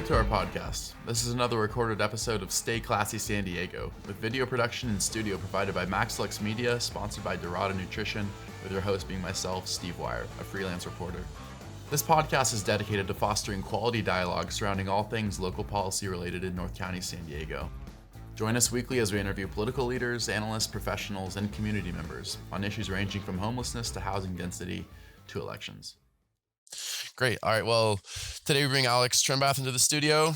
Welcome to our podcast. This is another recorded episode of Stay Classy San Diego, with video production and studio provided by MaxLux Media, sponsored by Dorada Nutrition, with your host being myself, Steve Wire, a freelance reporter. This podcast is dedicated to fostering quality dialogue surrounding all things local policy related in North County, San Diego. Join us weekly as we interview political leaders, analysts, professionals, and community members on issues ranging from homelessness to housing density to elections. Great. All right. Well, today we bring Alex Trembath into the studio.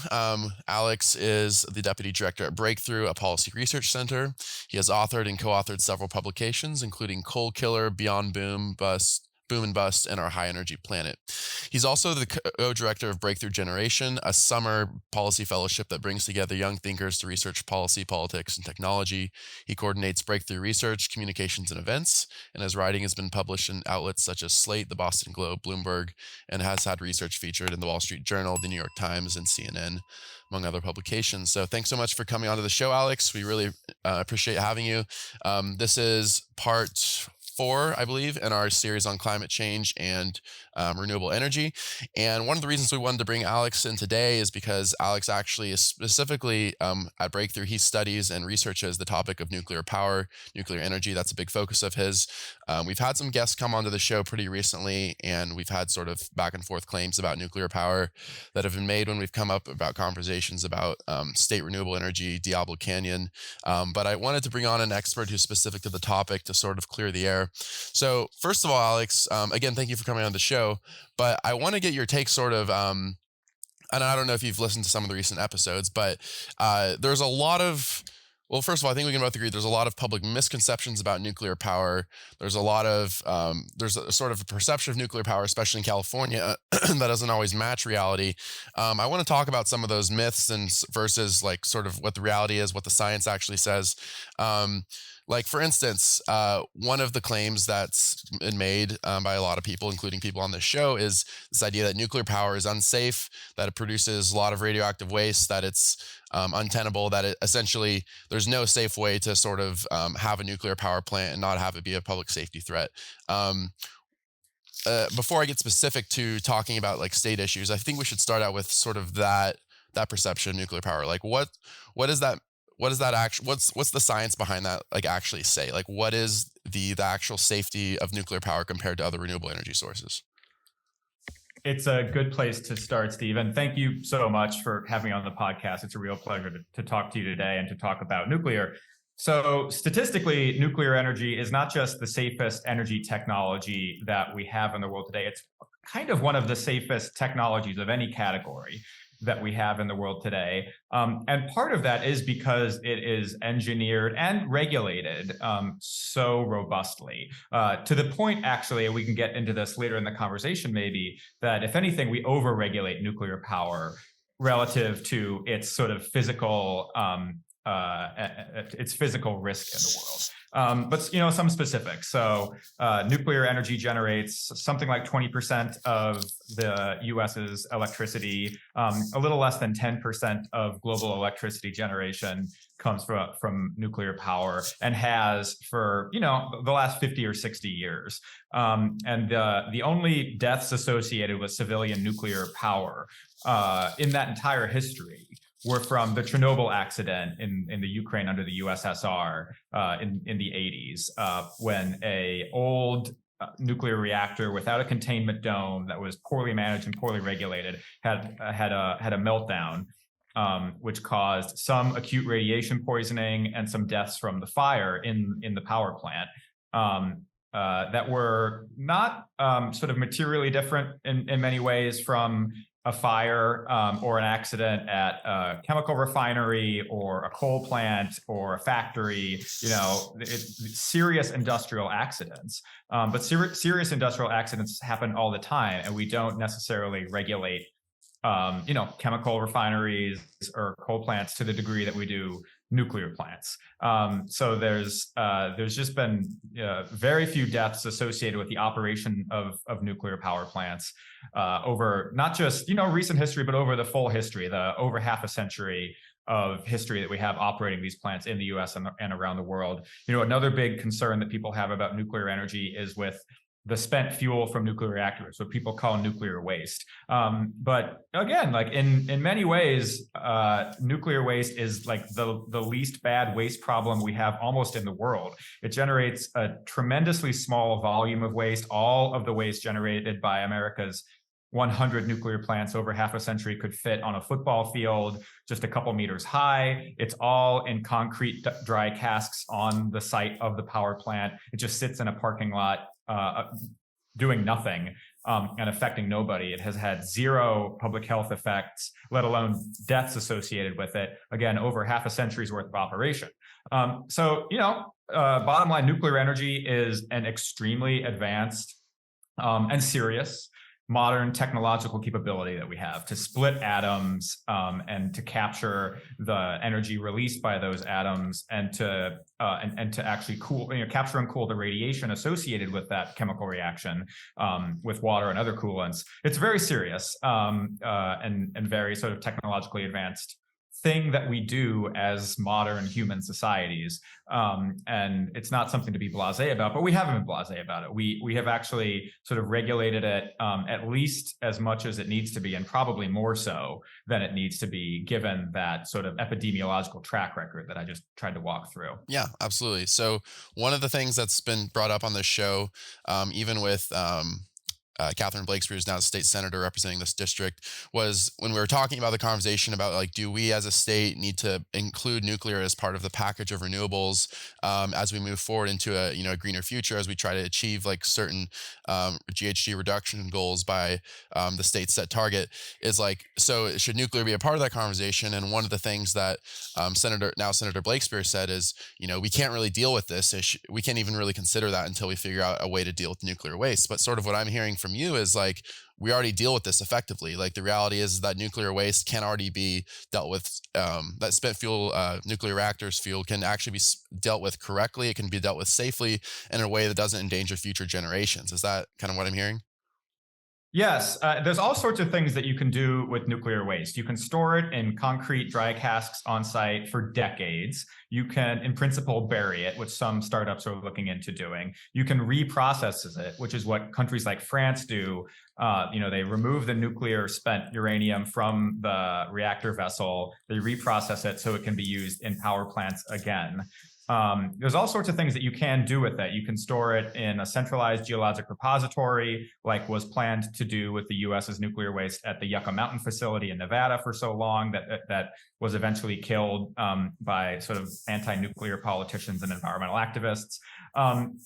Alex is the Deputy Director at Breakthrough, a policy research center. He has authored and co-authored several publications, including Coal Killer, Beyond Boom and Bust, and Our High Energy Planet. He's also the co-director of Breakthrough Generation, a summer policy fellowship that brings together young thinkers to research policy, politics, and technology. He coordinates breakthrough research, communications, and events, and his writing has been published in outlets such as Slate, the Boston Globe, Bloomberg, and has had research featured in the Wall Street Journal, the New York Times, and CNN, among other publications. So thanks so much for coming onto the show, Alex. We really appreciate having you. This is part 4, I believe, in our series on climate change and renewable energy. And one of the reasons we wanted to bring Alex in today is because Alex actually is specifically at Breakthrough, he studies and researches the topic of nuclear power, nuclear energy. That's a big focus of his. We've had some guests come onto the show pretty recently, and we've had sort of back and forth claims about nuclear power that have been made when we've come up about conversations about state renewable energy, Diablo Canyon. But I wanted to bring on an expert who's specific to the topic to sort of clear the air. So first of all, Alex, again, thank you for coming on the show, but I want to get your take sort of, and I don't know if you've listened to some of the recent episodes, but there's a lot of, well, first of all, I think we can both agree there's a lot of public misconceptions about nuclear power. There's a lot of, there's a sort of a perception of nuclear power, especially in California, that doesn't always match reality. I want to talk about some of those myths and versus like sort of what the reality is, what the science actually says. Like, for instance, one of the claims that's been made by a lot of people, including people on this show, is this idea that nuclear power is unsafe, that it produces a lot of radioactive waste, that it's untenable, that it essentially there's no safe way to sort of have a nuclear power plant and not have it be a public safety threat. Before I get specific to talking about like state issues, I think we should start out with sort of that perception of nuclear power. Like, what is that? What is that actually? What's the science behind that? Like, actually say, like, what is the actual safety of nuclear power compared to other renewable energy sources? It's a good place to start, Steve. And thank you so much for having me on the podcast. It's a real pleasure to talk to you today and to talk about nuclear. So statistically, nuclear energy is not just the safest energy technology that we have in the world today. It's kind of one of the safest technologies of any category that we have in the world today. And part of that is because it is engineered and regulated so robustly, to the point, actually, and we can get into this later in the conversation maybe, that if anything, we over-regulate nuclear power relative to its sort of physical risk in the world. But some specifics. So nuclear energy generates something like 20% of the U.S.'s electricity. A little less than 10% of global electricity generation comes from nuclear power, and has for the last 50 or 60 years. And the only deaths associated with civilian nuclear power in that entire history were from the Chernobyl accident in the Ukraine under the USSR in the 80s, when a old nuclear reactor without a containment dome that was poorly managed and poorly regulated had a meltdown, which caused some acute radiation poisoning and some deaths from the fire in the power plant. That were not sort of materially different in many ways from a fire or an accident at a chemical refinery or a coal plant or a factory. Serious industrial accidents. But serious industrial accidents happen all the time, and we don't necessarily regulate chemical refineries or coal plants to the degree that we do nuclear plants. So there's just been very few deaths associated with the operation of nuclear power plants over not just recent history, but over the full history, the over half a century of history that we have operating these plants in the U.S. and around the world. Another big concern that people have about nuclear energy is with the spent fuel from nuclear reactors, what people call nuclear waste. But again, like in many ways, nuclear waste is like the least bad waste problem we have almost in the world. It generates a tremendously small volume of waste. All of the waste generated by America's 100 nuclear plants over half a century could fit on a football field just a couple meters high. It's all in concrete dry casks on the site of the power plant. It just sits in a parking lot doing nothing and affecting nobody. It has had zero public health effects, let alone deaths associated with it. Again, over half a century's worth of operation. So, bottom line, nuclear energy is an extremely advanced and serious modern technological capability that we have to split atoms and to capture the energy released by those atoms and to actually cool, capture and cool the radiation associated with that chemical reaction with water and other coolants. It's very serious and very sort of technologically advanced thing that we do as modern human societies. And it's not something to be blasé about, but we haven't been blasé about it. We have actually sort of regulated it at least as much as it needs to be, and probably more so than it needs to be, given that sort of epidemiological track record that I just tried to walk through. Yeah, absolutely. So one of the things that's been brought up on this show, even with Catherine Blakespear, who's now the state senator representing this district, was when we were talking about the conversation about, like, do we as a state need to include nuclear as part of the package of renewables as we move forward into a greener future, as we try to achieve like certain GHG reduction goals by the state's set target, is like, so should nuclear be a part of that conversation? And one of the things that Senator Blakespear said is, we can't really deal with this issue. We can't even really consider that until we figure out a way to deal with nuclear waste. But sort of what I'm hearing from you is like, we already deal with this effectively. Like, the reality is that nuclear waste can already be dealt with. That spent fuel, nuclear reactors fuel, can actually be dealt with correctly. It can be dealt with safely in a way that doesn't endanger future generations. Is that kind of what I'm hearing? Yes, there's all sorts of things that you can do with nuclear waste. You can store it in concrete dry casks on site for decades. You can, in principle, bury it, which some startups are looking into doing. You can reprocess it, which is what countries like France do. They remove the nuclear spent uranium from the reactor vessel. They reprocess it so it can be used in power plants again. There's all sorts of things that you can do with it. You can store it in a centralized geologic repository, like was planned to do with the US's nuclear waste at the Yucca Mountain facility in Nevada for so long, that was eventually killed by sort of anti-nuclear politicians and environmental activists.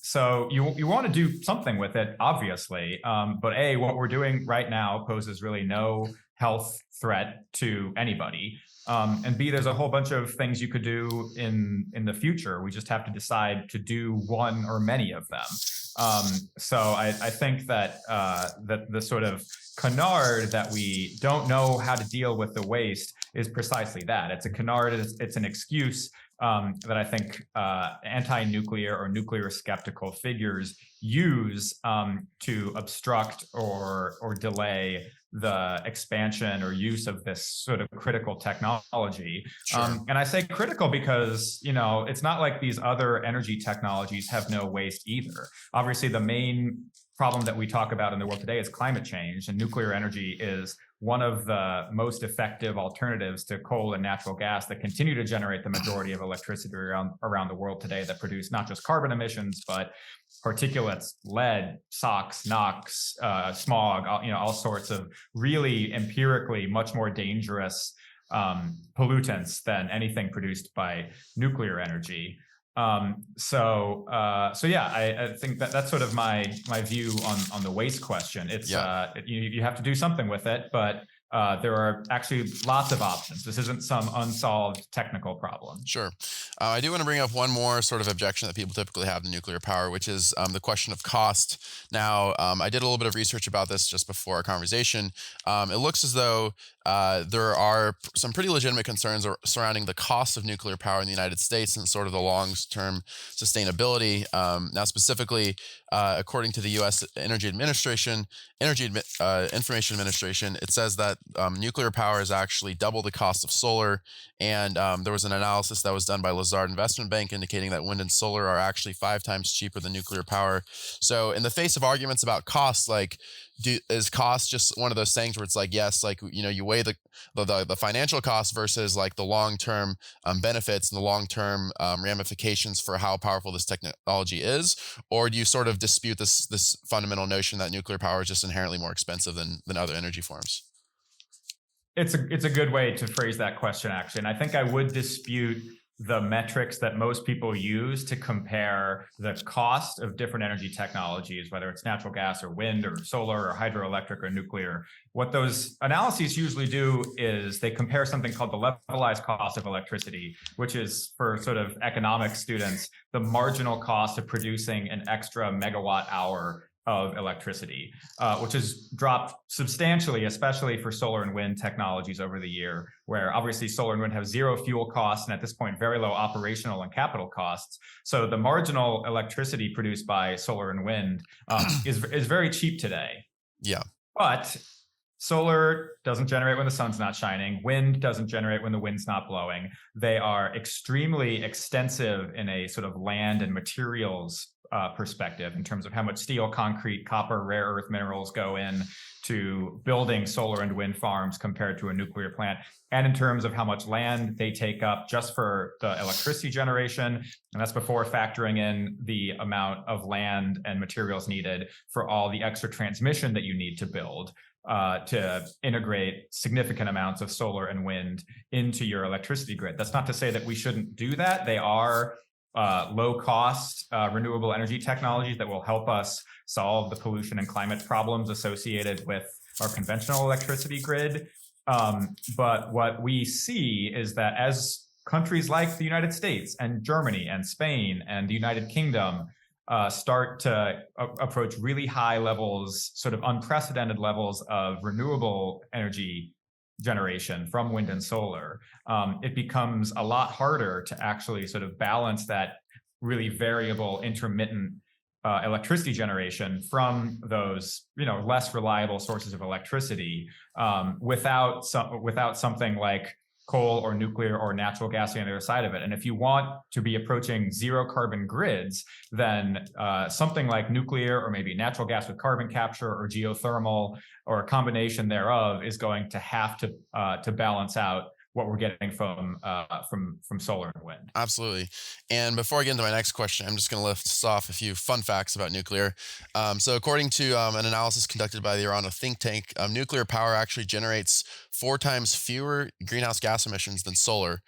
So you want to do something with it, obviously. But A, what we're doing right now poses really no health threat to anybody. And B, there's a whole bunch of things you could do in the future. We just have to decide to do one or many of them. So I think that that the sort of canard that we don't know how to deal with the waste is precisely that. It's a canard. It's an excuse that I think anti-nuclear or nuclear skeptical figures use to obstruct or delay the expansion or use of this sort of critical technology. Sure. And I say critical because, it's not like these other energy technologies have no waste either. Obviously, the main problem that we talk about in the world today is climate change, and nuclear energy is one of the most effective alternatives to coal and natural gas that continue to generate the majority of electricity around the world today, that produce not just carbon emissions, but particulates, lead, SOx, NOx, smog, all sorts of really empirically much more dangerous pollutants than anything produced by nuclear energy. So yeah, I think that's sort of my view on the waste question. It's you have to do something with it, but there are actually lots of options. This isn't some unsolved technical problem. Sure. I do want to bring up one more sort of objection that people typically have to nuclear power, which is the question of cost. Now, I did a little bit of research about this just before our conversation. It looks as though there are some pretty legitimate concerns surrounding the cost of nuclear power in the United States and sort of the long-term sustainability. Now, specifically, according to the U.S. Information Administration, it says that nuclear power is actually double the cost of solar. And there was an analysis that was done by Lazard Investment Bank indicating that wind and solar are actually 5 times cheaper than nuclear power. So in the face of arguments about cost, like, is cost just one of those things where it's like, yes, like, you weigh the financial cost versus like the long-term benefits and the long-term ramifications for how powerful this technology is? Or do you sort of dispute this fundamental notion that nuclear power is just inherently more expensive than other energy forms? It's a good way to phrase that question, actually. And I think I would dispute the metrics that most people use to compare the cost of different energy technologies, whether it's natural gas or wind or solar or hydroelectric or nuclear. What those analyses usually do is they compare something called the levelized cost of electricity, which is, for sort of economic students, the marginal cost of producing an extra megawatt hour of electricity, which has dropped substantially, especially for solar and wind technologies over the year, where obviously solar and wind have zero fuel costs and at this point very low operational and capital costs. So the marginal electricity produced by solar and wind is very cheap today. Yeah. But solar doesn't generate when the sun's not shining. Wind doesn't generate when the wind's not blowing. They are extremely extensive in a sort of land and materials perspective in terms of how much steel, concrete, copper, rare earth minerals go in to building solar and wind farms compared to a nuclear plant, and in terms of how much land they take up just for the electricity generation. And that's before factoring in the amount of land and materials needed for all the extra transmission that you need to build to integrate significant amounts of solar and wind into your electricity grid. That's not to say that we shouldn't do that. They are low-cost renewable energy technologies that will help us solve the pollution and climate problems associated with our conventional electricity grid. But what we see is that as countries like the United States and Germany and Spain and the United Kingdom start to approach really high levels, sort of unprecedented levels of renewable energy generation from wind and solar, it becomes a lot harder to actually sort of balance that really variable, intermittent electricity generation from those, less reliable sources of electricity without something like coal or nuclear or natural gas on the other side of it. And if you want to be approaching zero carbon grids, then something like nuclear or maybe natural gas with carbon capture or geothermal or a combination thereof is going to have to balance out what we're getting from solar and wind. Absolutely. And before I get into my next question, I'm just going to list off a few fun facts about nuclear. So according to an analysis conducted by the Iran think tank, nuclear power actually generates 4 times fewer greenhouse gas emissions than solar.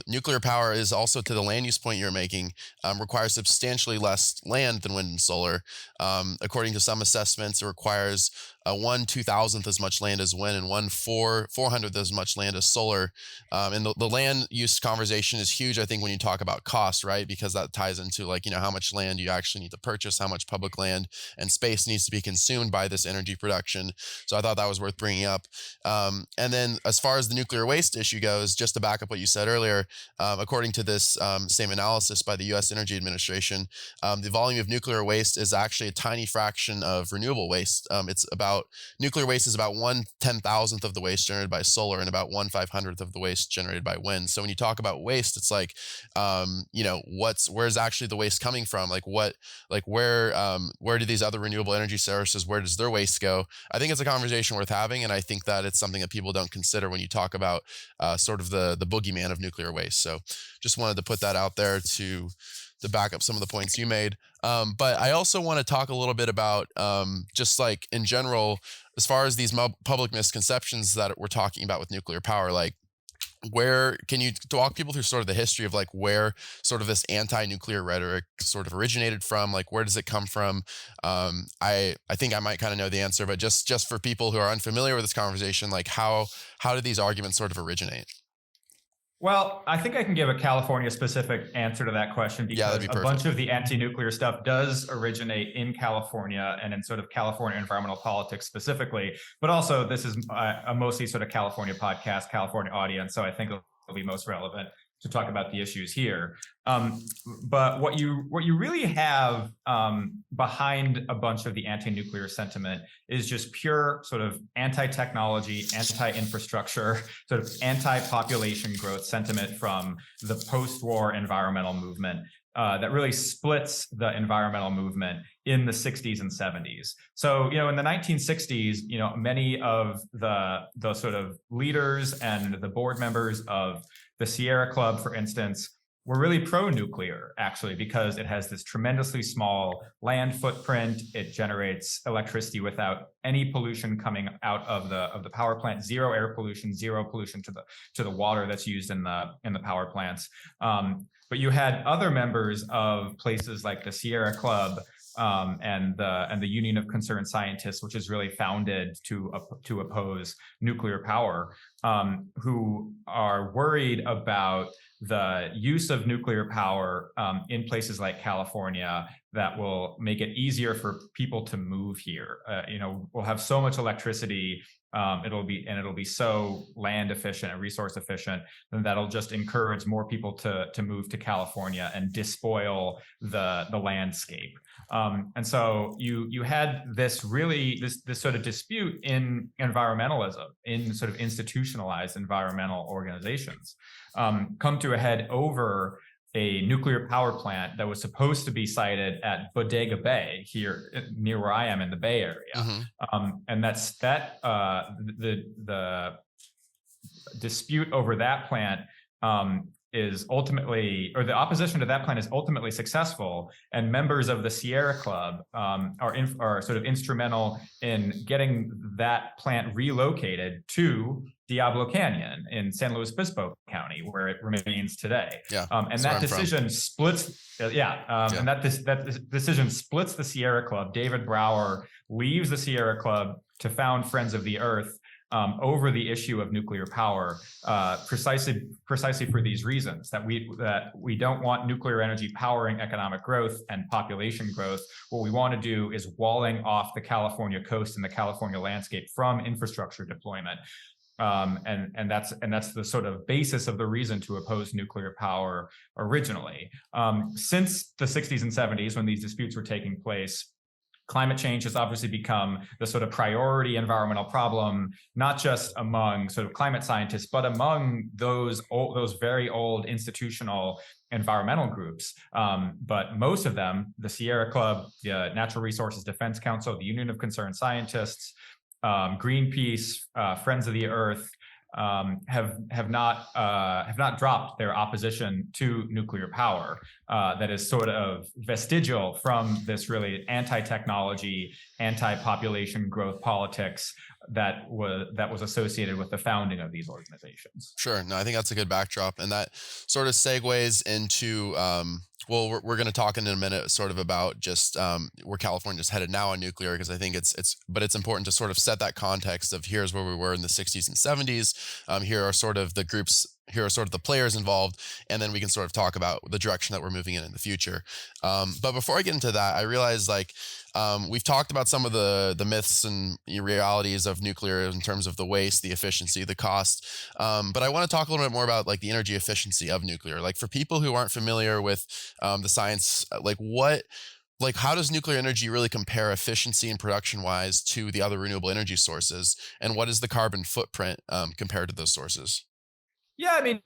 Nuclear power is also, to the land use point you're making, requires substantially less land than wind and solar. According to some assessments, it requires 1/2000th as much land as wind and 1/400th as much land as solar. And the land use conversation is huge, I think, when you talk about cost, right? Because that ties into how much land you actually need to purchase, how much public land and space needs to be consumed by this energy production. So I thought that was worth bringing up. And then as far as the nuclear waste issue goes, just to back up what you said earlier, according to this same analysis by the U.S. Energy Administration, the volume of nuclear waste is actually a tiny fraction of renewable waste. Nuclear waste is about 1/10,000th of the waste generated by solar and about 1/500th of the waste generated by wind. So when you talk about waste, it's like, where's actually the waste coming from? Where do these other renewable energy sources, where does their waste go? I think it's a conversation worth having, and I think that it's something that people don't consider when you talk about sort of the boogeyman of nuclear waste. So just wanted to put that out there to back up some of the points you made. But I also want to talk a little bit about just like in general, as far as these public misconceptions that we're talking about with nuclear power, like where can you walk people through sort of the history of like where sort of this anti-nuclear rhetoric sort of originated from? Like, where does it come from? I think I might kind of know the answer, but just for people who are unfamiliar with this conversation, like how do these arguments sort of originate? Well, I think I can give a California-specific answer to that question because a bunch of the anti-nuclear stuff does originate in California and in sort of California environmental politics specifically. But also, this is a mostly sort of California podcast, California audience, so I think it'll be most relevant talk about the issues here. But what you really have behind a bunch of the anti-nuclear sentiment is just pure sort of anti-technology, anti-infrastructure, sort of anti-population growth sentiment from the post-war environmental movement that really splits the environmental movement in the 60s and 70s. So, in the 1960s, many of the sort of leaders and the board members of the Sierra Club, for instance, were really pro-nuclear, actually, because it has this tremendously small land footprint. It generates electricity without any pollution coming out of the power plant, zero air pollution, zero pollution to the water that's used in the power plants. But you had other members of places like the Sierra Club and the Union of Concerned Scientists, which is really founded to oppose nuclear power, who are worried about the use of nuclear power in places like California that will make it easier for people to move here. We'll have so much electricity. It'll be so land efficient and resource efficient, and that'll just encourage more people to move to California and despoil the landscape. And so you had this sort of dispute in environmentalism, in sort of institutionalized environmental organizations, come to a head over a nuclear power plant that was supposed to be sited at Bodega Bay here near where I am in the Bay Area. And the dispute over that plant is ultimately, or the opposition to that plan is ultimately successful, and members of the Sierra Club are sort of instrumental in getting that plant relocated to Diablo Canyon in San Luis Obispo County, where it remains today. And that decision splits. And that decision splits the Sierra Club. David Brower leaves the Sierra Club to found Friends of the Earth over the issue of nuclear power, precisely for these reasons, that we don't want nuclear energy powering economic growth and population growth. What we want to do is walling off the California coast and the California landscape from infrastructure deployment. And that's the sort of basis of the reason to oppose nuclear power originally. Since the 60s and 70s, when these disputes were taking place, climate change has obviously become the sort of priority environmental problem, not just among sort of climate scientists, but among those very old institutional environmental groups. But most of them, the Sierra Club, the Natural Resources Defense Council, the Union of Concerned Scientists, Greenpeace, Friends of the Earth, have not dropped their opposition to nuclear power. That is sort of vestigial from this really anti-technology, anti-population growth politics that was associated with the founding of these organizations. Sure. No, I think that's a good backdrop, and that sort of segues into well, we're going to talk in a minute sort of about just where California's headed now on nuclear, because I think it's important to sort of set that context of here's where we were in the 60s and 70s. Here are sort of the groups, here are sort of the players involved, and then we can sort of talk about the direction that we're moving in the future. But before I get into that, I realize we've talked about some of the myths and realities of nuclear in terms of the waste, the efficiency, the cost. But I want to talk a little bit more about the energy efficiency of nuclear. For people who aren't familiar with the science, how does nuclear energy really compare efficiency and production wise to the other renewable energy sources? And what is the carbon footprint compared to those sources? Yeah, I mean,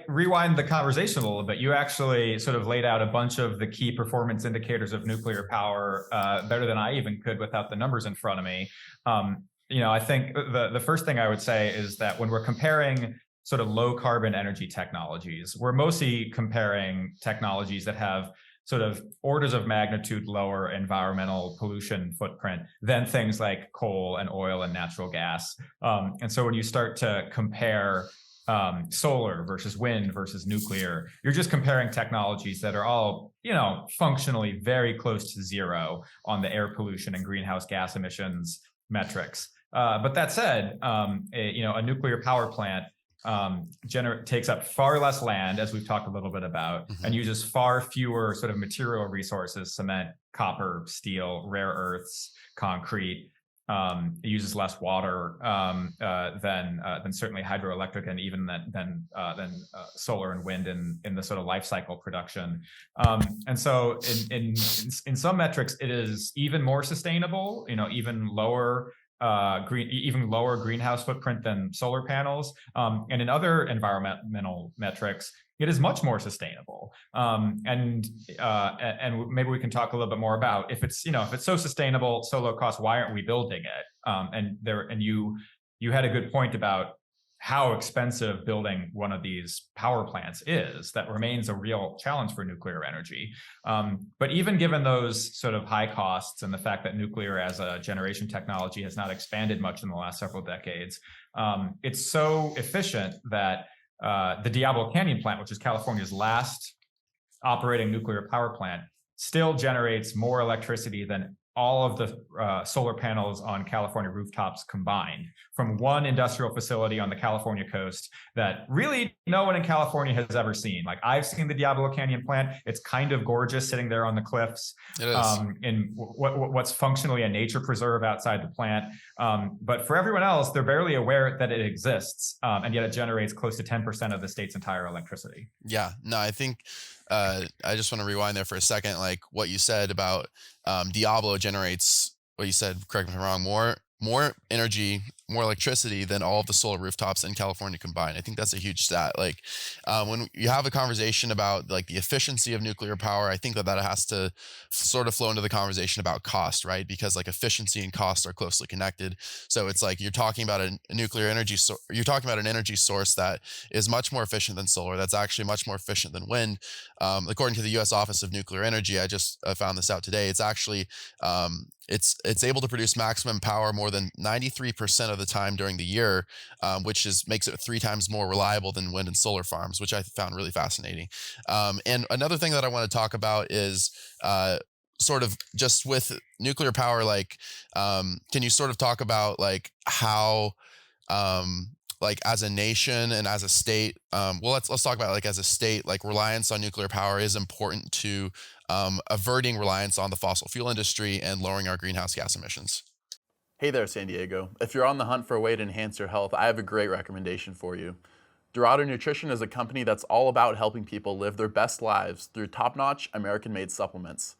rewind the conversation a little bit. You actually sort of laid out a bunch of the key performance indicators of nuclear power better than I even could without the numbers in front of me. I think the first thing I would say is that when we're comparing sort of low carbon energy technologies, we're mostly comparing technologies that have sort of orders of magnitude lower environmental pollution footprint than things like coal and oil and natural gas. And so when you start to compare solar versus wind versus nuclear, you're just comparing technologies that are all, functionally very close to zero on the air pollution and greenhouse gas emissions metrics. But that said, a nuclear power plant takes up far less land, as we've talked a little bit about, and uses far fewer sort of material resources, cement, copper, steel, rare earths, concrete, It uses less water than certainly hydroelectric, and even than solar and wind in the sort of life cycle production. And so in some metrics, it is even more sustainable. Even lower greenhouse footprint than solar panels. And in other environmental metrics, it is much more sustainable. And maybe we can talk a little bit more about if it's so sustainable, so low cost, why aren't we building it? And you had a good point about how expensive building one of these power plants is. That remains a real challenge for nuclear energy. But even given those sort of high costs and the fact that nuclear as a generation technology has not expanded much in the last several decades, it's so efficient that the Diablo Canyon plant, which is California's last operating nuclear power plant, still generates more electricity than all of the solar panels on California rooftops combined, from one industrial facility on the California coast that really no one in California has ever seen. Like, I've seen the Diablo Canyon plant. It's kind of gorgeous sitting there on the cliffs. It is. In what's functionally a nature preserve outside the plant. But for everyone else, they're barely aware that it exists, and yet it generates close to 10% of the state's entire electricity. Yeah, no, I think I just want to rewind there for a second. Like what you said about Diablo generates, what you said, correct me if I'm wrong, more energy, more electricity than all of the solar rooftops in California combined. I think that's a huge stat. Like when you have a conversation about like the efficiency of nuclear power, I think that has to sort of flow into the conversation about cost, right? Because like efficiency and cost are closely connected. So it's like you're talking about a nuclear energy you're talking about an energy source that is much more efficient than solar. That's actually much more efficient than wind. According to the U.S. Office of Nuclear Energy, I just found this out today. It's actually it's able to produce maximum power more than 93% of the time during the year, which makes it 3 times more reliable than wind and solar farms, which I found really fascinating. And another thing that I want to talk about is sort of just with nuclear power, like can you sort of talk about like how like as a nation and as a state, well, let's talk about like as a state, like reliance on nuclear power is important to averting reliance on the fossil fuel industry and lowering our greenhouse gas emissions. Hey there, San Diego. If you're on the hunt for a way to enhance your health, I have a great recommendation for you. Dorado Nutrition is a company that's all about helping people live their best lives through top-notch American-made supplements.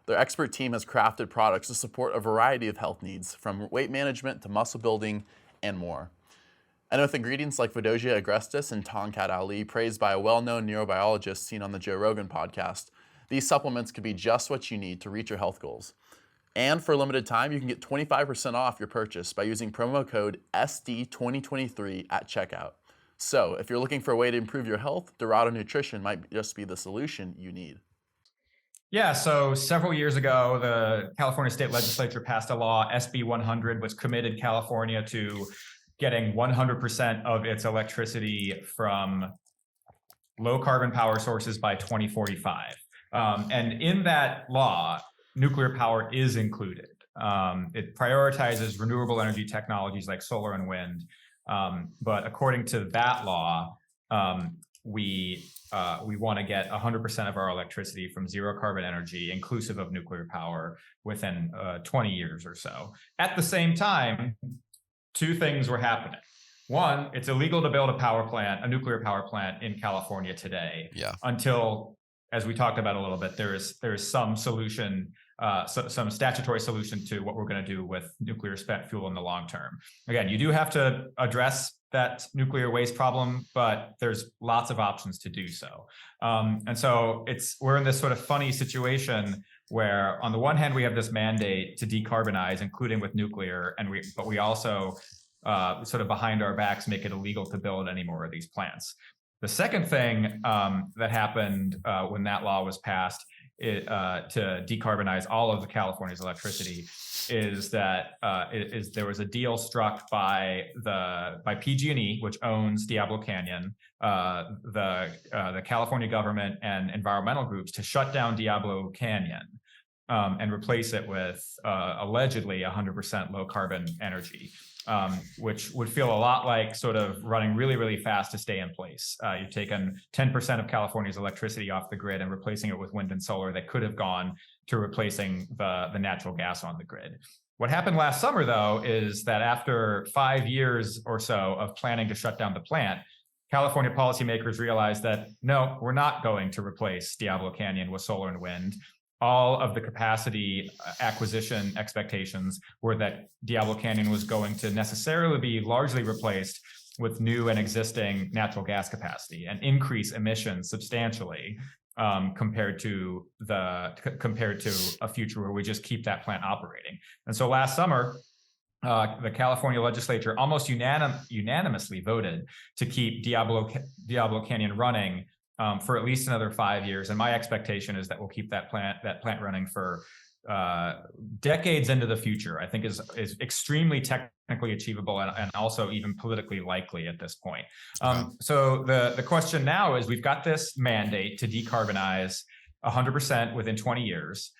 Their expert team has crafted products to support a variety of health needs, from weight management to muscle building and more. And with ingredients like Vidosia agrestis and Tongkat Ali, praised by a well-known neurobiologist seen on the Joe Rogan podcast, these supplements could be just what you need to reach your health goals. And for a limited time, you can get 25% off your purchase by using promo code SD2023 at checkout. So if you're looking for a way to improve your health, Dorado Nutrition might just be the solution you need. Yeah, so several years ago, the California State Legislature passed a law, SB 100, which committed California to getting 100% of its electricity from low carbon power sources by 2045. And in that law, nuclear power is included. It prioritizes renewable energy technologies like solar and wind. But according to that law, we want to get 100% of our electricity from zero carbon energy, inclusive of nuclear power, within 20 years or so. At the same time, 2 things were happening. One, it's illegal to build a nuclear power plant in California today. Yeah. Until, as we talked about a little bit, there is some solution, some statutory solution to what we're going to do with nuclear spent fuel in the long term. Again, you do have to address that nuclear waste problem, but there's lots of options to do so. And so we're in this sort of funny situation where on the one hand, we have this mandate to decarbonize, including with nuclear, but we also sort of behind our backs make it illegal to build any more of these plants. The second thing that happened when that law was passed to decarbonize all of California's electricity is that there was a deal struck by PG&E, which owns Diablo Canyon, the California government and environmental groups, to shut down Diablo Canyon and replace it with allegedly 100% low carbon energy. Which would feel a lot like sort of running really, really fast to stay in place. You've taken 10% of California's electricity off the grid and replacing it with wind and solar that could have gone to replacing the natural gas on the grid. What happened last summer, though, is that after 5 years or so of planning to shut down the plant, California policymakers realized that, no, we're not going to replace Diablo Canyon with solar and wind. All of the capacity acquisition expectations were that Diablo Canyon was going to necessarily be largely replaced with new and existing natural gas capacity and increase emissions substantially compared to a future where we just keep that plant operating. And so last summer, the California legislature almost unanimously voted to keep Diablo Canyon running for at least another 5 years. And my expectation is that we'll keep that plant running for decades into the future. I think is extremely technically achievable and also even politically likely at this point. So the question now is, we've got this mandate to decarbonize 100% within 20 years.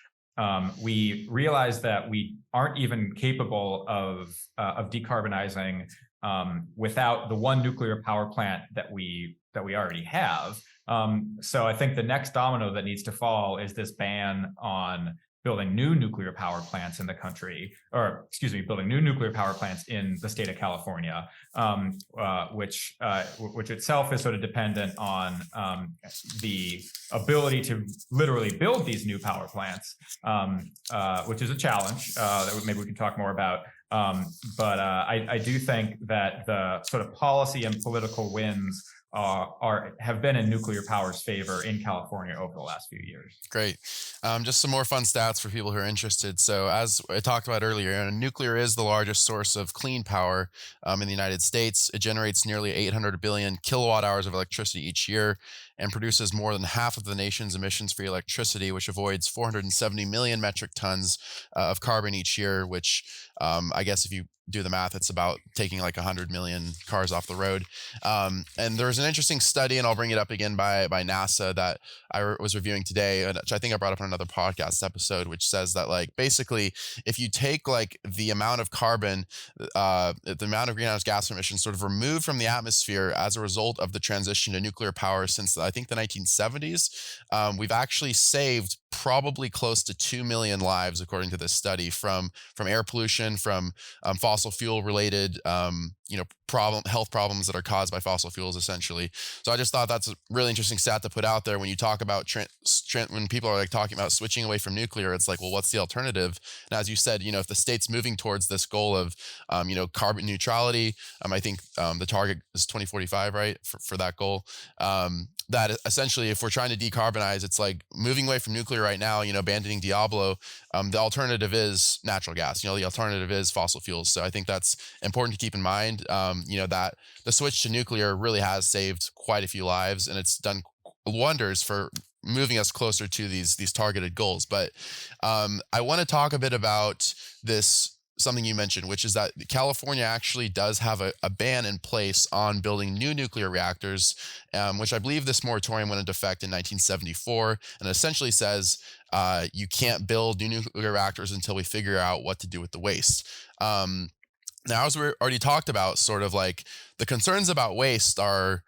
We realize that we aren't even capable of decarbonizing without the one nuclear power plant that we already have. So I think the next domino that needs to fall is this ban on building new nuclear power plants in the country, building new nuclear power plants in the state of California, which itself is sort of dependent on the ability to literally build these new power plants, which is a challenge that maybe we can talk more about. But I do think that the sort of policy and political wins have been in nuclear power's favor in California over the last few years. Great. Just some more fun stats for people who are interested. So as I talked about earlier, nuclear is the largest source of clean power in the United States. It generates nearly 800 billion kilowatt hours of electricity each year and produces more than half of the nation's emissions-free electricity, which avoids 470 million metric tons of carbon each year, which I guess if you do the math, it's about taking like 100 million cars off the road. And there's an interesting study, and I'll bring it up again by NASA that I was reviewing today, which I think I brought up on another podcast episode, which says that like basically if you take like the amount of carbon, the amount of greenhouse gas emissions sort of removed from the atmosphere as a result of the transition to nuclear power since I think the 1970s, we've actually saved probably close to 2 million lives, according to this study, from air pollution, from fossil fuel related health problems that are caused by fossil fuels, essentially. So I just thought that's a really interesting stat to put out there when you talk about when people are like talking about switching away from nuclear. It's like, well, what's the alternative? And as you said, if the state's moving towards this goal of carbon neutrality, I think the target is 2045, right, for that goal. That essentially, if we're trying to decarbonize, it's like moving away from nuclear right now, abandoning Diablo. The alternative is natural gas. The alternative is fossil fuels. So I think that's important to keep in mind. That the switch to nuclear really has saved quite a few lives, and it's done wonders for moving us closer to these targeted goals. But I want to talk a bit about something you mentioned, which is that California actually does have a ban in place on building new nuclear reactors, which I believe this moratorium went into effect in 1974, and essentially says you can't build new nuclear reactors until we figure out what to do with the waste. Now, as we already talked about, sort of like the concerns about waste they're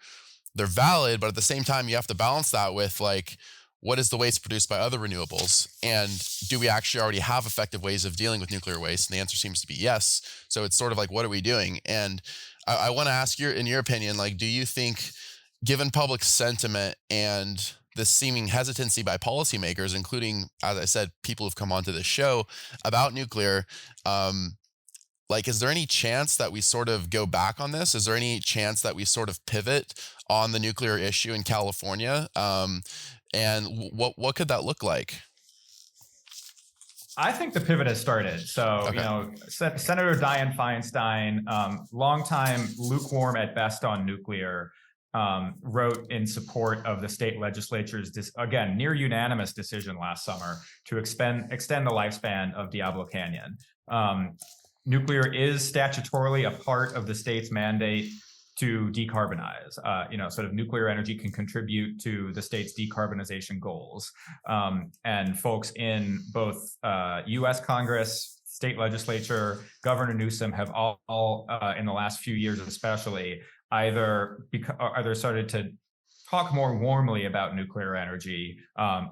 valid, but at the same time, you have to balance that with like, what is the waste produced by other renewables? And do we actually already have effective ways of dealing with nuclear waste? And the answer seems to be yes. So it's sort of like, what are we doing? And I want to ask in your opinion, like, do you think, given public sentiment and this seeming hesitancy by policymakers, including, as I said, people who've come onto this show about nuclear, is there any chance that we sort of go back on this? Is there any chance that we sort of pivot on the nuclear issue in California? And what could that look like? I think the pivot has started. So, okay. Senator Dianne Feinstein, longtime lukewarm at best on nuclear, wrote in support of the state legislature's, again, near unanimous decision last summer to extend the lifespan of Diablo Canyon. Nuclear is statutorily a part of the state's mandate to decarbonize. Sort of nuclear energy can contribute to the state's decarbonization goals. And folks in both U.S. Congress, state legislature, Governor Newsom have all in the last few years especially, either started to talk more warmly about nuclear energy,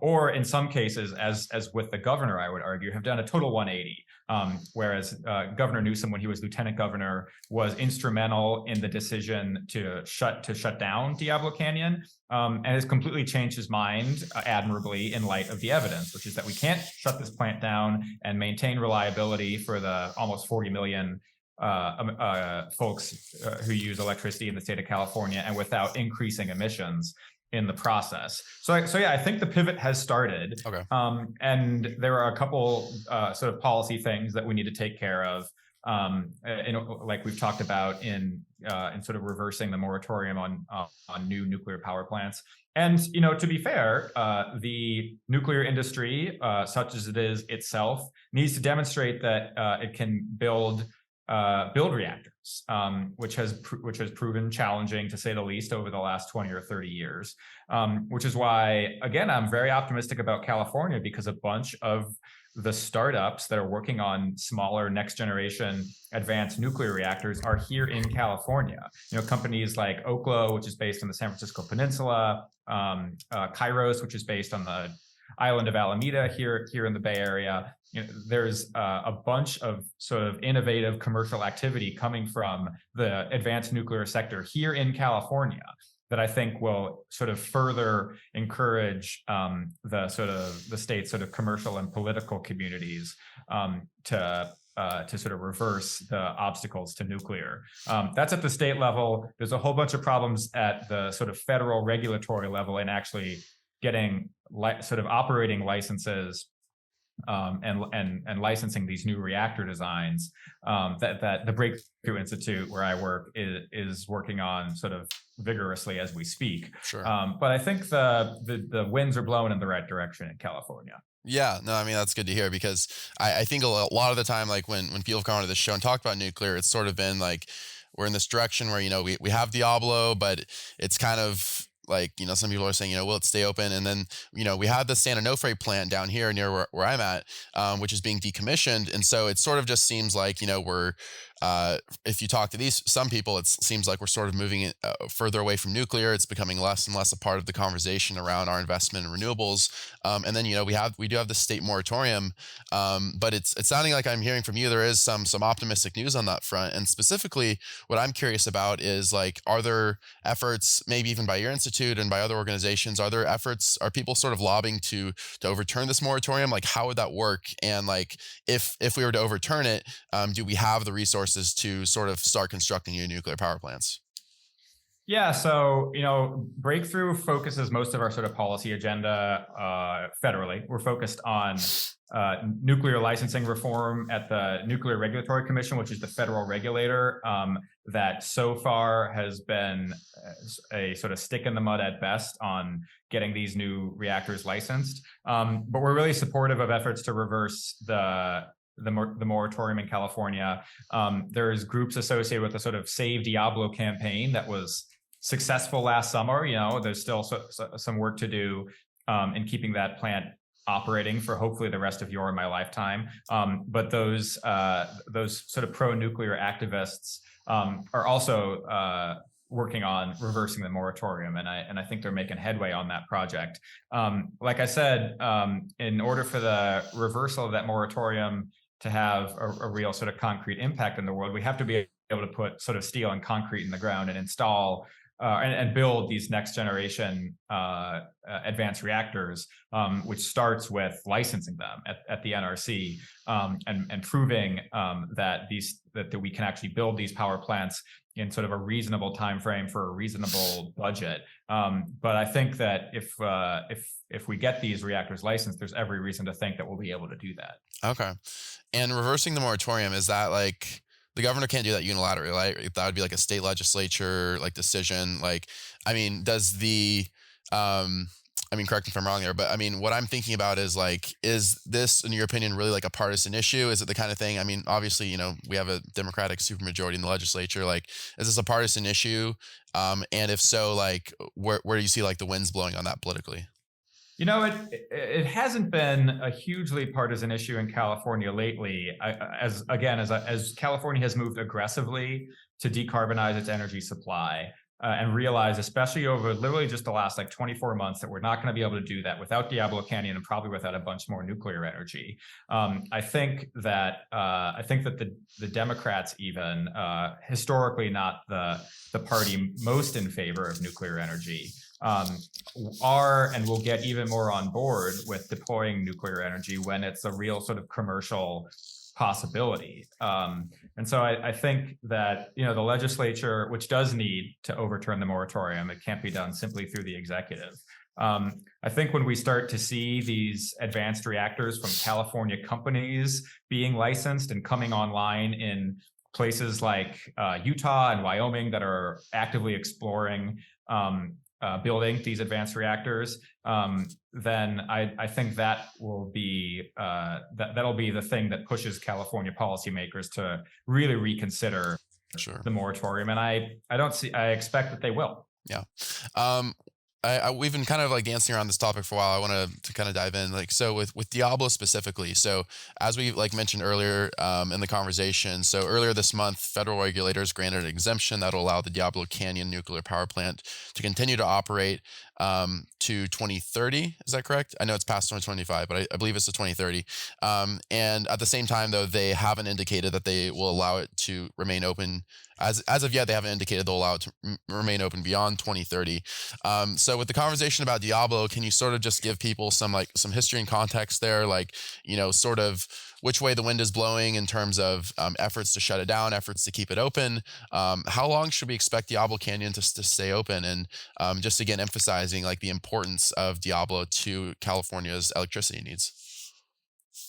or in some cases, as with the governor, I would argue, have done a total 180. whereas Governor Newsom, when he was lieutenant governor, was instrumental in the decision to shut down Diablo Canyon, and has completely changed his mind admirably in light of the evidence, which is that we can't shut this plant down and maintain reliability for the almost 40 million folks who use electricity in the state of California, and without increasing emissions in the process. So yeah, I think the pivot has started. Okay. And there are a couple sort of policy things that we need to take care of. Like we've talked about in sort of reversing the moratorium on new nuclear power plants. And to be fair, the nuclear industry, such as it is itself, needs to demonstrate that it can build reactors, which has proven challenging, to say the least, over the last 20 or 30 years. Which is why, again, I'm very optimistic about California, because a bunch of the startups that are working on smaller next generation advanced nuclear reactors are here in California. Companies like Oklo, which is based on the San Francisco Peninsula, Kairos, which is based on the island of Alameda here in the Bay Area. There's a bunch of sort of innovative commercial activity coming from the advanced nuclear sector here in California that I think will sort of further encourage the state's sort of commercial and political communities to sort of reverse the obstacles to nuclear. That's at the state level. There's a whole bunch of problems at the sort of federal regulatory level in actually getting sort of operating licenses and licensing these new reactor designs that the Breakthrough Institute, where I work, is working on sort of vigorously as we speak. Sure. But I think the winds are blowing in the right direction in California. Yeah, no, I mean, that's good to hear, because I think a lot of the time, like when people have come onto this show and talked about nuclear, it's sort of been like, we're in this direction where, we have Diablo, but it's kind of like, some people are saying, will it stay open? And then, we have the San Onofre plant down here near where I'm at, which is being decommissioned. And so it sort of just seems like, we're, if you talk to some people, it seems like we're sort of moving further away from nuclear. It's becoming less and less a part of the conversation around our investment in renewables. And then, we do have the state moratorium, but it's sounding like I'm hearing from you, there is some optimistic news on that front. And specifically, what I'm curious about is, like, are there efforts, maybe even by your institute and by other organizations, are people sort of lobbying to overturn this moratorium? Like, how would that work? And like, if we were to overturn it, do we have the resources to sort of start constructing new nuclear power plants? Yeah, so, Breakthrough focuses most of our sort of policy agenda federally. We're focused on nuclear licensing reform at the Nuclear Regulatory Commission, which is the federal regulator that so far has been a sort of stick in the mud at best on getting these new reactors licensed. But we're really supportive of efforts to reverse the moratorium in California. There's groups associated with the sort of Save Diablo campaign that was successful last summer. There's still some work to do in keeping that plant operating for hopefully the rest of your and my lifetime. But those sort of pro-nuclear activists are also working on reversing the moratorium, and I think they're making headway on that project. Like I said, in order for the reversal of that moratorium to have a real sort of concrete impact in the world, we have to be able to put sort of steel and concrete in the ground and install and build these next generation advanced reactors, which starts with licensing them at the NRC and proving that we can actually build these power plants in sort of a reasonable time frame for a reasonable budget. But I think that if we get these reactors licensed, there's every reason to think that we'll be able to do that. Okay. And reversing the moratorium, is that like, the governor can't do that unilaterally, right? That would be like a state legislature decision. Like, I mean, correct me if I'm wrong there, but I mean, what I'm thinking about is like, is this, in your opinion, really like a partisan issue? Is it the kind of thing, I mean, obviously, we have a Democratic supermajority in the legislature. Like, is this a partisan issue? And if so, like, where do you see like the winds blowing on that politically? It hasn't been a hugely partisan issue in California lately. As California has moved aggressively to decarbonize its energy supply, and realize, especially over literally just the last like 24 months, that we're not going to be able to do that without Diablo Canyon and probably without a bunch more nuclear energy. I think that the Democrats, even historically not the party most in favor of nuclear energy, are and will get even more on board with deploying nuclear energy when it's a real sort of commercial possibility. And so I think that, the legislature, which does need to overturn the moratorium, it can't be done simply through the executive. I think when we start to see these advanced reactors from California companies being licensed and coming online in places like Utah and Wyoming that are actively exploring building these advanced reactors, then I think that will be that'll be the thing that pushes California policymakers to really reconsider the moratorium, and I expect that they will. Yeah. We've been kind of like dancing around this topic for a while. I want to kind of dive in, so with Diablo specifically. So as we mentioned earlier in the conversation, so earlier this month, federal regulators granted an exemption that will allow the Diablo Canyon nuclear power plant to continue to operate to 2030. Is that correct? I know it's past 2025, but I believe it's to 2030. And at the same time, though, they haven't indicated that they will allow it to remain open. As of yet, they haven't indicated they'll allow it to remain open beyond 2030. So with the conversation about Diablo, can you sort of just give people some history and context there, sort of which way the wind is blowing in terms of efforts to shut it down, efforts to keep it open? How long should we expect Diablo Canyon to stay open? And just again, emphasizing the importance of Diablo to California's electricity needs.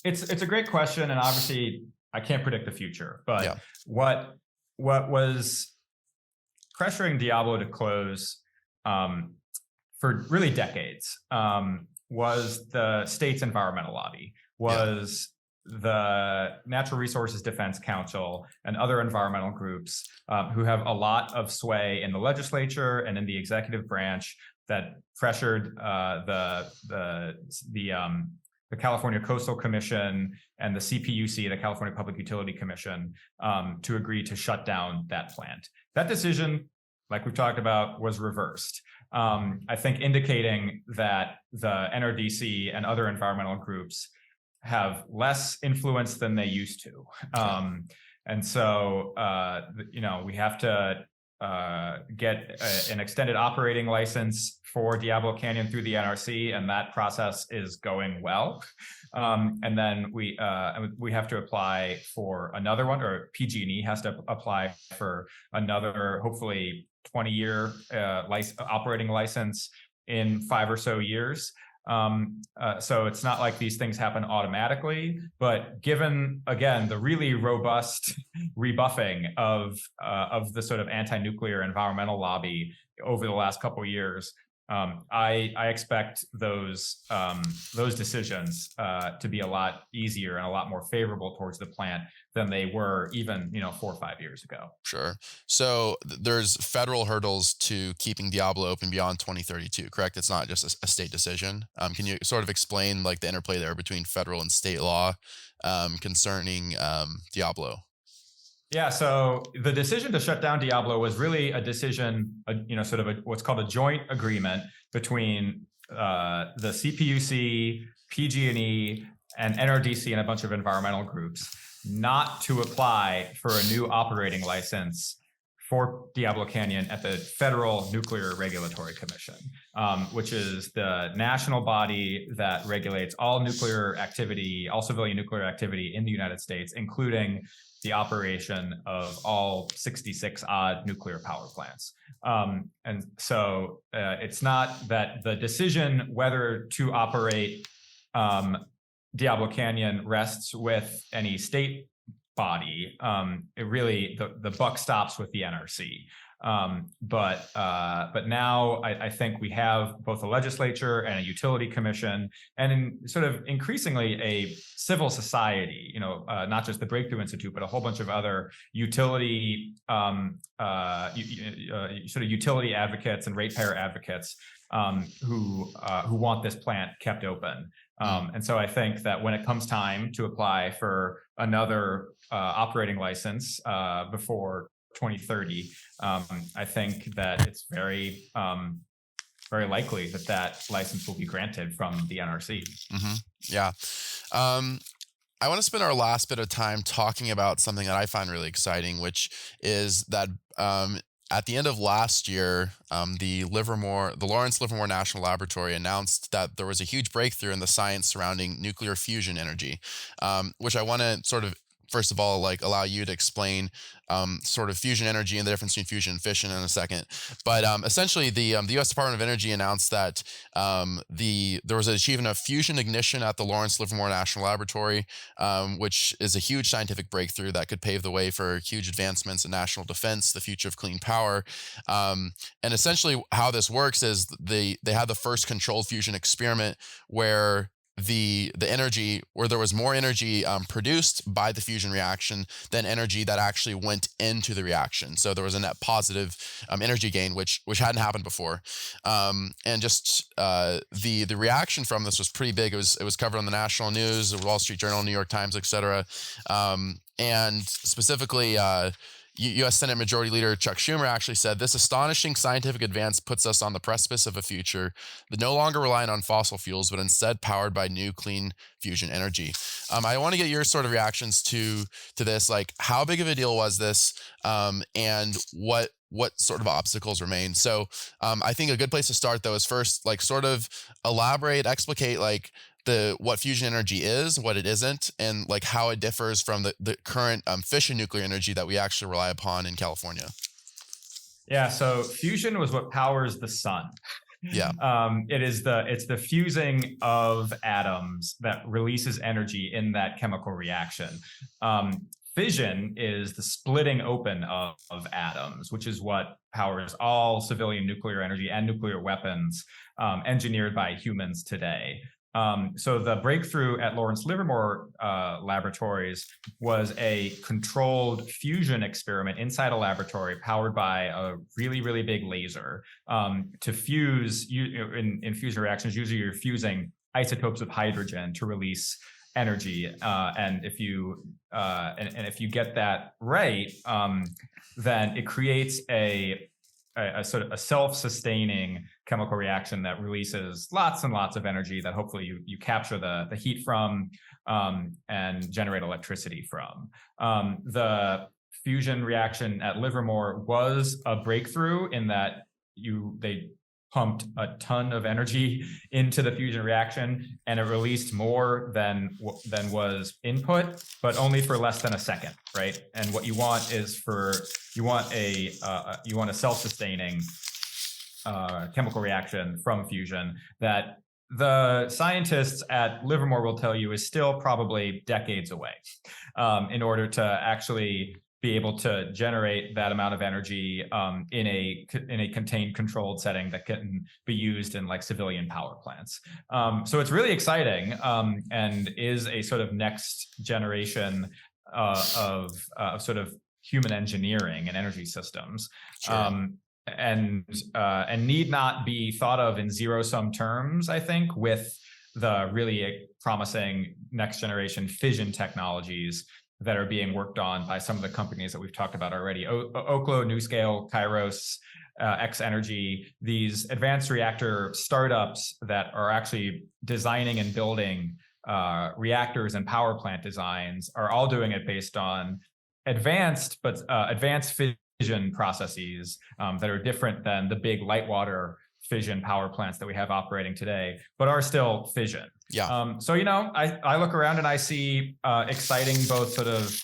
It's a great question, and obviously I can't predict the future, but what was pressuring Diablo to close for really decades was the state's environmental lobby, was the Natural Resources Defense Council and other environmental groups who have a lot of sway in the legislature and in the executive branch that pressured the California Coastal Commission and the CPUC, the California Public Utility Commission, to agree to shut down that plant. That decision, like we've talked about, was reversed. I think indicating that the NRDC and other environmental groups have less influence than they used to. And so, we have to get an extended operating license for Diablo Canyon through the NRC, and that process is going well. And then we have to apply for another one, or PG&E has to apply for another, hopefully 20-year operating license in 5 or so years. So it's not like these things happen automatically, but given, again, the really robust rebuffing of the sort of anti-nuclear environmental lobby over the last couple of years, I expect those decisions to be a lot easier and a lot more favorable towards the plant than they were even 4 or 5 years ago. Sure. So there's federal hurdles to keeping Diablo open beyond 2032, correct? It's not just a state decision. Can you sort of explain the interplay there between federal and state law concerning Diablo? Yeah, so the decision to shut down Diablo was really a decision, sort of what's called a joint agreement between the CPUC, PG&E, and NRDC and a bunch of environmental groups not to apply for a new operating license for Diablo Canyon at the Federal Nuclear Regulatory Commission, which is the national body that regulates all nuclear activity, all civilian nuclear activity in the United States, including the operation of all 66 odd nuclear power plants. And so it's not that the decision whether to operate Diablo Canyon rests with any state body. It really, the buck stops with the NRC. But now I think we have both a legislature and a utility commission, and sort of increasingly a civil society, not just the Breakthrough Institute, but a whole bunch of other utility, sort of utility advocates and ratepayer advocates who want this plant kept open. And so I think that when it comes time to apply for another operating license before 2030, I think that it's very likely that that license will be granted from the NRC. Yeah. I want to spend our last bit of time talking about something that I find really exciting, which is that at the end of last year, the Lawrence Livermore National Laboratory announced that there was a huge breakthrough in the science surrounding nuclear fusion energy, which I want to sort of first of all, like allow you to explain sort of fusion energy and the difference between fusion and fission in a second. But essentially, the U.S. Department of Energy announced that there was an achievement of fusion ignition at the Lawrence Livermore National Laboratory, which is a huge scientific breakthrough that could pave the way for huge advancements in national defense, the future of clean power. And essentially, how this works is they had the first controlled fusion experiment where the energy, where there was more energy produced by the fusion reaction than energy that actually went into the reaction. So there was a net positive energy gain, which hadn't happened before. And just the reaction from this was pretty big. It was covered on the national news, the Wall Street Journal, New York Times, etc. And specifically, U.S. Senate Majority Leader Chuck Schumer actually said, "This astonishing scientific advance puts us on the precipice of a future that no longer reliant on fossil fuels, but instead powered by new clean fusion energy." I want to get your sort of reactions to this. Like, how big of a deal was this, and what sort of obstacles remain? So I think a good place to start, though, is first, like, sort of explicate, like, what fusion energy is, what it isn't, and like how it differs from the current fission nuclear energy that we actually rely upon in California. Yeah, so fusion was what powers the sun. Yeah. It's the fusing of atoms that releases energy in that chemical reaction. Fission is the splitting open of atoms, which is what powers all civilian nuclear energy and nuclear weapons engineered by humans today. So the breakthrough at Lawrence Livermore Laboratories was a controlled fusion experiment inside a laboratory powered by a really, really big laser to fuse, in fusion reactions, usually you're fusing isotopes of hydrogen to release energy. And if you get that right, then it creates a sort of a self-sustaining chemical reaction that releases lots and lots of energy that hopefully you capture the heat from and generate electricity from. The fusion reaction at Livermore was a breakthrough in that they pumped a ton of energy into the fusion reaction, and it released more than was input, but only for less than a second, right? And what you want is you want a self-sustaining chemical reaction from fusion that the scientists at Livermore will tell you is still probably decades away in order to actually be able to generate that amount of energy in a contained, controlled setting that can be used in like civilian power plants. So it's really exciting and is a sort of next generation of sort of human engineering and energy systems. Sure. And need not be thought of in zero-sum terms, I think, with the really promising next generation fission technologies that are being worked on by some of the companies that we've talked about already. Oklo, NuScale, Kairos, X Energy, these advanced reactor startups that are actually designing and building reactors and power plant designs are all doing it based on advanced fission processes that are different than the big light water fission power plants that we have operating today, but are still fission. Yeah. So, I look around and I see exciting both sort of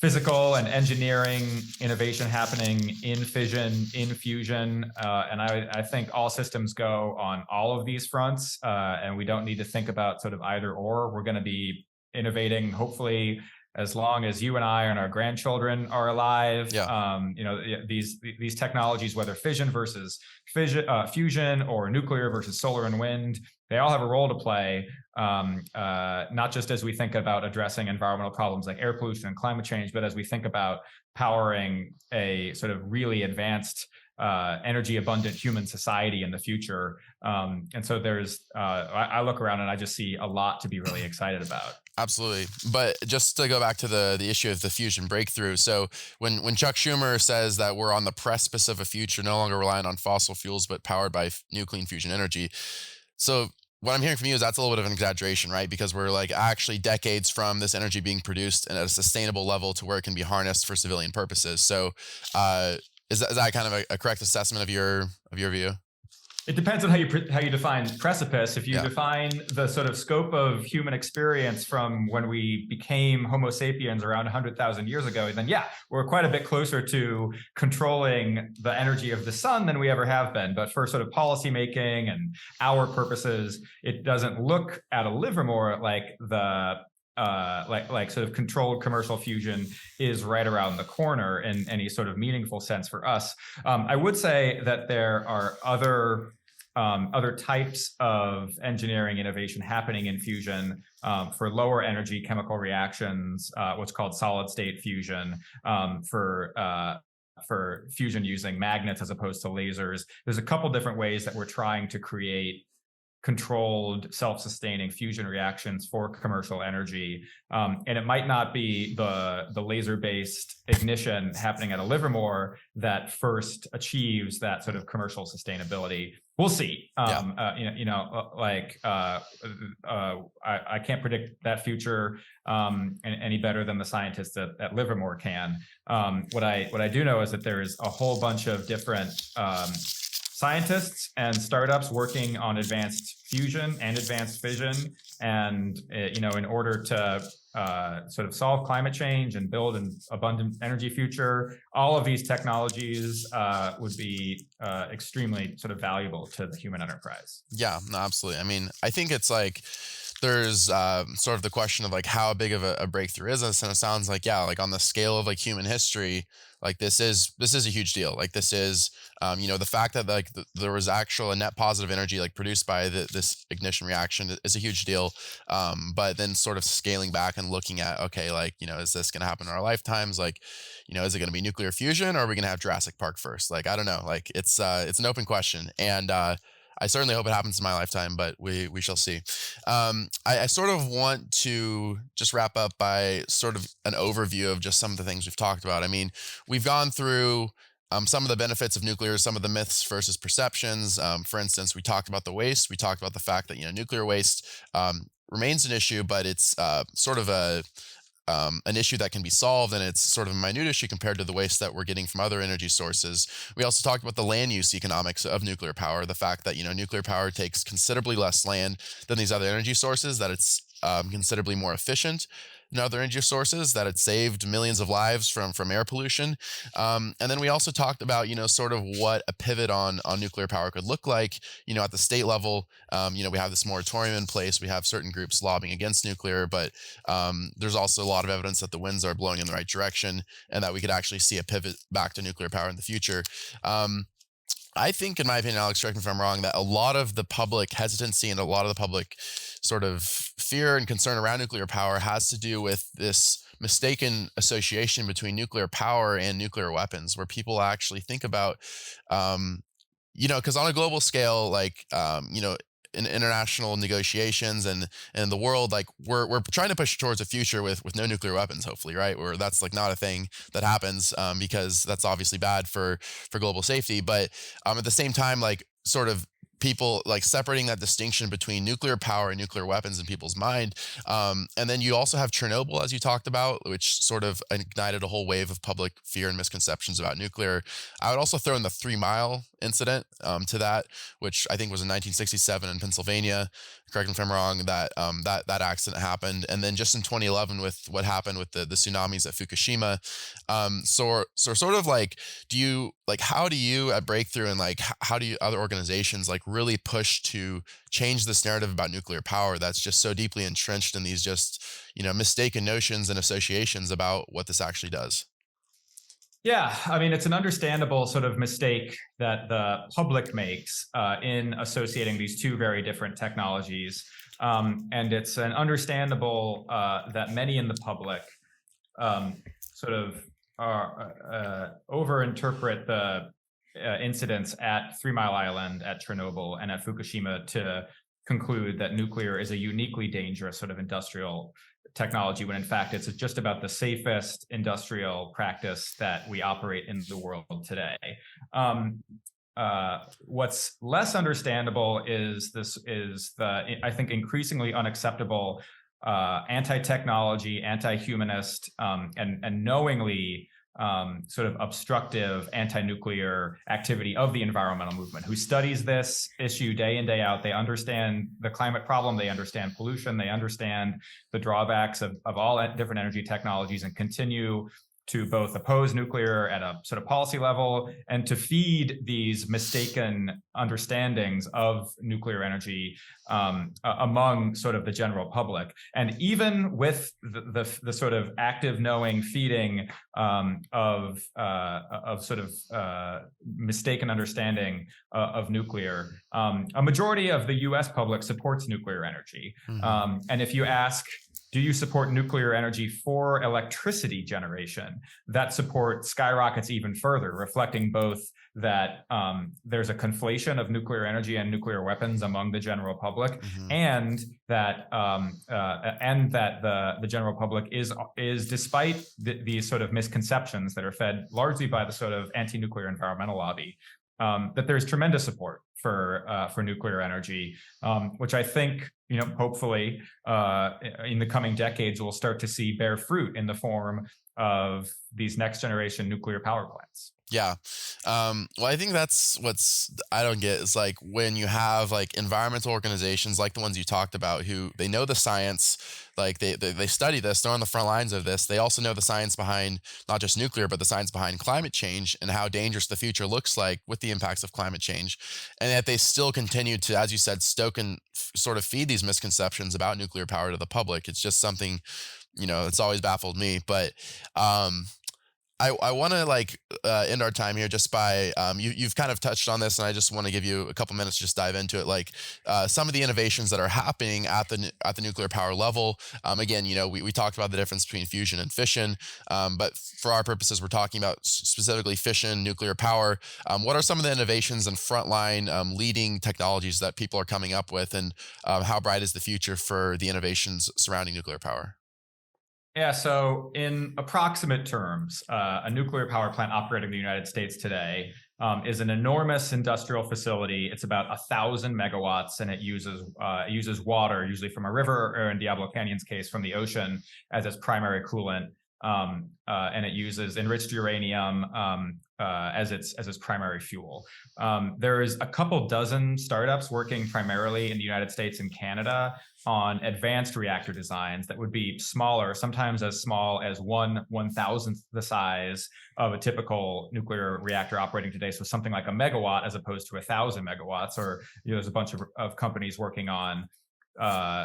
physical and engineering innovation happening in fission, in fusion. And I think all systems go on all of these fronts. And we don't need to think about sort of either or. We're going to be innovating, hopefully, as long as you and I and our grandchildren are alive. Yeah. These technologies, whether fission versus fusion or nuclear versus solar and wind, they all have a role to play, not just as we think about addressing environmental problems like air pollution and climate change, but as we think about powering a sort of really advanced energy abundant human society in the future. And so I look around and I just see a lot to be really excited about. Absolutely. But just to go back to the issue of the fusion breakthrough. So when Chuck Schumer says that we're on the precipice of a future no longer reliant on fossil fuels, but powered by nuclear fusion energy. So what I'm hearing from you is that's a little bit of an exaggeration, right? Because we're like actually decades from this energy being produced and at a sustainable level to where it can be harnessed for civilian purposes. So is that kind of a correct assessment of your view? It depends on how you define precipice. If you define the sort of scope of human experience from when we became Homo sapiens around 100,000 years ago, then yeah, we're quite a bit closer to controlling the energy of the sun than we ever have been. But for sort of policy making and our purposes, it doesn't look at a Livermore like the like sort of controlled commercial fusion is right around the corner in any sort of meaningful sense for us. I would say that there are other types of engineering innovation happening in fusion for lower energy chemical reactions, what's called solid state fusion, for fusion using magnets as opposed to lasers. There's a couple different ways that we're trying to create controlled, self-sustaining fusion reactions for commercial energy. And it might not be the laser-based ignition happening at a Livermore that first achieves that sort of commercial sustainability. We'll see. I can't predict that future any better than the scientists at Livermore can. What I do know is that there is a whole bunch of different scientists and startups working on advanced fusion and advanced fission, and in order to sort of solve climate change and build an abundant energy future, all of these technologies would be extremely sort of valuable to the human enterprise. Yeah, no, absolutely. I mean, I think it's like there's sort of the question of like how big of a breakthrough is this, and it sounds like like on the scale of like human history, like this is a huge deal. Like this is the fact that like there was actual net positive energy like produced by this ignition reaction is a huge deal. But then sort of scaling back and looking at, okay, like, is this going to happen in our lifetimes? Like, is it going to be nuclear fusion, or are we going to have Jurassic Park first? Like, I don't know. Like it's an open question, and I certainly hope it happens in my lifetime, but we shall see. I sort of want to just wrap up by sort of an overview of just some of the things we've talked about. I mean, we've gone through some of the benefits of nuclear, some of the myths versus perceptions. For instance, we talked about the waste. We talked about the fact that nuclear waste remains an issue, but it's sort of an issue that can be solved, and it's sort of a minute issue compared to the waste that we're getting from other energy sources. We also talked about the land use economics of nuclear power, the fact that nuclear power takes considerably less land than these other energy sources, that it's considerably more efficient than other energy sources, that it saved millions of lives from air pollution. And then we also talked about, sort of what a pivot on nuclear power could look like, at the state level. We have this moratorium in place. We have certain groups lobbying against nuclear, but there's also a lot of evidence that the winds are blowing in the right direction and that we could actually see a pivot back to nuclear power in the future. I think, in my opinion, Alex, correct me if I'm wrong, that a lot of the public hesitancy and a lot of the public sort of fear and concern around nuclear power has to do with this mistaken association between nuclear power and nuclear weapons, where people actually think about, because on a global scale, like, in international negotiations and the world, like we're trying to push towards a future with no nuclear weapons, hopefully, right? Where that's like not a thing that happens, because that's obviously bad for global safety. But at the same time, like sort of people like separating that distinction between nuclear power and nuclear weapons in people's mind. And then you also have Chernobyl, as you talked about, which sort of ignited a whole wave of public fear and misconceptions about nuclear. I would also throw in the 3 Mile incident to that, which I think was in 1967 in Pennsylvania. Correct me if I'm wrong, that accident happened. And then just in 2011 with what happened with the tsunamis at Fukushima. So sort of like, how do you at Breakthrough, and like how do you other organizations like really push to change this narrative about nuclear power that's just so deeply entrenched in these just mistaken notions and associations about what this actually does? Yeah, I mean, it's an understandable sort of mistake that the public makes in associating these two very different technologies. And it's an understandable that many in the public sort of overinterpret the incidents at 3 Mile Island, at Chernobyl, and at Fukushima to conclude that nuclear is a uniquely dangerous sort of industrial technology, when in fact it's just about the safest industrial practice that we operate in the world today. What's less understandable is I think, increasingly unacceptable anti-technology, anti-humanist, and knowingly sort of obstructive anti-nuclear activity of the environmental movement, who studies this issue day in, day out. They understand the climate problem, they understand pollution, they understand the drawbacks of all different energy technologies, and continue to both oppose nuclear at a sort of policy level and to feed these mistaken understandings of nuclear energy among sort of the general public. And even with the sort of active knowing feeding of sort of mistaken understanding of nuclear, a majority of the US public supports nuclear energy. Mm-hmm. And if you ask, do you support nuclear energy for electricity generation? That support skyrockets even further, reflecting both that there's a conflation of nuclear energy and nuclear weapons among the general public, mm-hmm. and that the general public is despite these sort of misconceptions that are fed largely by the sort of anti-nuclear environmental lobby, that there's tremendous support for nuclear energy, which I think, hopefully in the coming decades, we'll start to see bear fruit in the form of these next generation nuclear power plants. Yeah. Well, I think that's I don't get is like when you have like environmental organizations like the ones you talked about, who they know the science, like they study this, they're on the front lines of this. They also know the science behind not just nuclear, but the science behind climate change and how dangerous the future looks like with the impacts of climate change. And yet they still continue to, as you said, stoke and sort of feed these misconceptions about nuclear power to the public. It's just something, it's always baffled me. But I want to end our time here just by you've kind of touched on this, and I just want to give you a couple minutes to just dive into it. Like some of the innovations that are happening at the nuclear power level. Again, we talked about the difference between fusion and fission, but for our purposes, we're talking about specifically fission, nuclear power. What are some of the innovations and frontline leading technologies that people are coming up with, and how bright is the future for the innovations surrounding nuclear power? Yeah, so in approximate terms, a nuclear power plant operating in the United States today is an enormous industrial facility. It's about 1,000 megawatts, and it uses water, usually from a river, or in Diablo Canyon's case, from the ocean, as its primary coolant. And it uses enriched uranium as its primary fuel. There is a couple dozen startups working primarily in the United States and Canada on advanced reactor designs that would be smaller, sometimes as small as 1/1000th the size of a typical nuclear reactor operating today. So something like a megawatt as opposed to 1,000 megawatts. Or there's a bunch of companies working on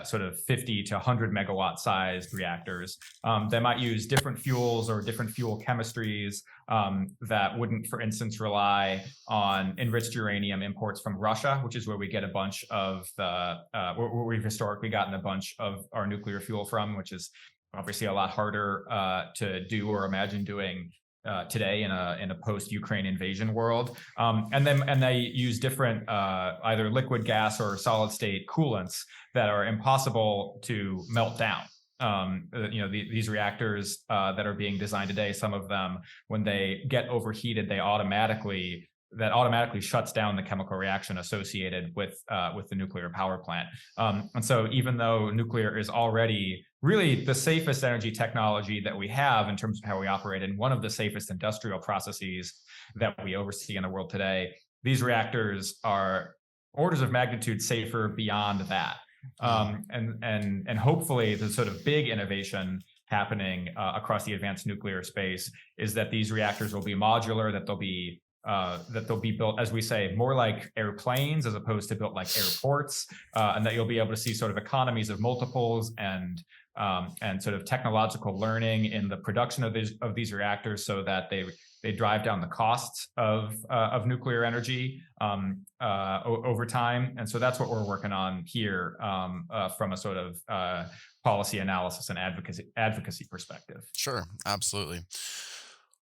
sort of 50 to 100 megawatt sized reactors. They might use different fuels or different fuel chemistries that wouldn't, for instance, rely on enriched uranium imports from Russia, which is where we get a bunch of where we've historically gotten a bunch of our nuclear fuel from, which is obviously a lot harder to do or imagine doing today in a post-Ukraine invasion world. And they use different either liquid gas or solid state coolants that are impossible to melt down. These reactors that are being designed today, some of them, when they get overheated, that automatically shuts down the chemical reaction associated with the nuclear power plant. And so even though nuclear is already really the safest energy technology that we have in terms of how we operate, and one of the safest industrial processes that we oversee in the world today, these reactors are orders of magnitude safer beyond that. And hopefully the sort of big innovation happening across the advanced nuclear space is that these reactors will be modular, that they'll be built, as we say, more like airplanes as opposed to built like airports, and that you'll be able to see sort of economies of multiples and sort of technological learning in the production of these reactors, so that they drive down the costs of nuclear energy over time. And so that's what we're working on here from a sort of policy analysis and advocacy perspective. Sure, absolutely.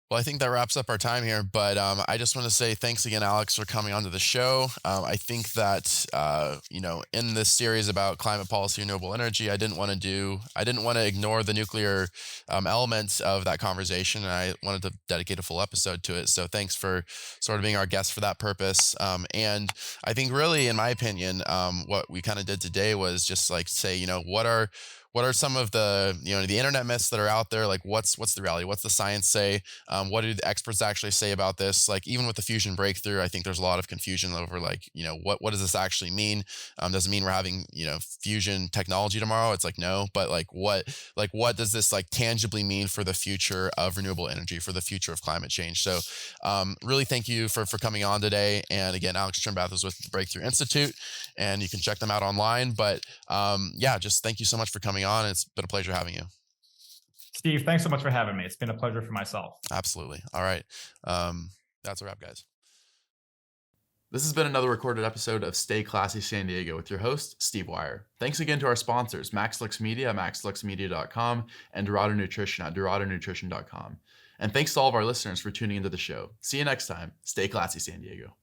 Well, I think that wraps up our time here, but I just want to say thanks again, Alex, for coming onto the show. I think that in this series about climate policy, renewable energy, I didn't want to ignore the nuclear elements of that conversation, and I wanted to dedicate a full episode to it. So thanks for sort of being our guest for that purpose. And I think, really, in my opinion, what we kind of did today was just like say, what are some of the the internet myths that are out there? Like, what's the reality? What's the science say? What do the experts actually say about this? Like, even with the fusion breakthrough, I think there's a lot of confusion over, like, what does this actually mean? Does it mean we're having fusion technology tomorrow? It's like, no, but like what does this like tangibly mean for the future of renewable energy, for the future of climate change? So really thank you for coming on today. And again, Alex Trembath is with the Breakthrough Institute, and you can check them out online. But yeah, just thank you so much for coming on. It's been a pleasure having you. Steve, thanks so much for having me. It's been a pleasure for myself. Absolutely. All right. That's a wrap, guys. This has been another recorded episode of Stay Classy San Diego with your host, Steve Wire. Thanks again to our sponsors, MaxLux Media at maxluxmedia.com and Dorado Nutrition at doradonutrition.com. And thanks to all of our listeners for tuning into the show. See you next time. Stay classy, San Diego.